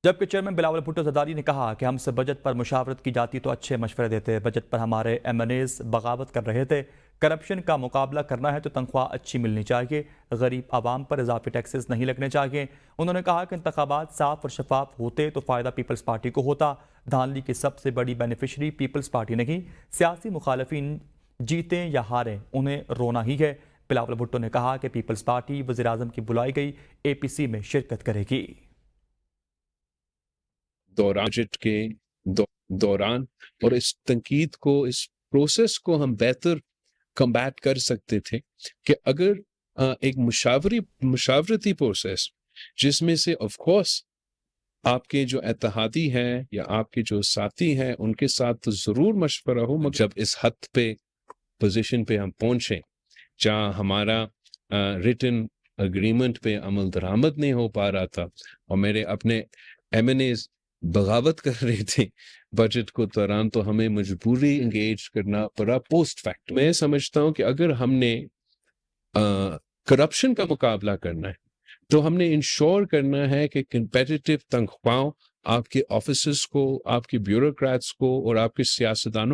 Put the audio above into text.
جبکہ چیئرمین بلاول بھٹو زرداری نے کہا کہ ہم سے بجٹ پر مشاورت کی جاتی تو اچھے مشورے دیتے، بجٹ پر ہمارے ایم این ایز بغاوت کر رہے تھے، کرپشن کا مقابلہ کرنا ہے تو تنخواہ اچھی ملنی چاہیے، غریب عوام پر اضافی ٹیکسز نہیں لگنے چاہیے۔ انہوں نے کہا کہ انتخابات صاف اور شفاف ہوتے تو فائدہ پیپلز پارٹی کو ہوتا، دھاندلی کی سب سے بڑی بینیفیشری پیپلز پارٹی نہیں، سیاسی مخالفین جیتیں یا ہاریں انہیں رونا ہی ہے۔ بلاول بھٹو نے کہا کہ پیپلز پارٹی وزیراعظم کی بلائی گئی اے پی سی میں شرکت کرے گی۔ بجٹ کے دوران اور اس تنقید کو، اس پروسیس کو ہم بہتر کمبیٹ کر سکتے تھے کہ اگر ایک مشاورتی پروسیس جس میں سے آف کورس آپ کے جو اتحادی ہیں یا آپ کے جو ساتھی ہیں ان کے ساتھ تو ضرور مشورہ ہو، مگر جب اس حد پہ پوزیشن پہ ہم پہنچیں جہاں ہمارا ریٹن اگریمنٹ پہ عمل درآمد نہیں ہو پا رہا تھا اور میرے اپنے ایم این ایز بغاوت کر رہے تھے بجٹ کو دوران، تو ہمیں مجبوری انگیج کرنا پڑا پوسٹ فیکٹ۔ میں سمجھتا ہوں کہ اگر ہم نے کرپشن کا مقابلہ کرنا ہے تو ہم نے انشور کرنا ہے کہ کمپیٹیٹو تنخواہوں آپ کے آفیسرز کو، آپ کے بیوروکریٹس کو اور آپ کے سیاستدانوں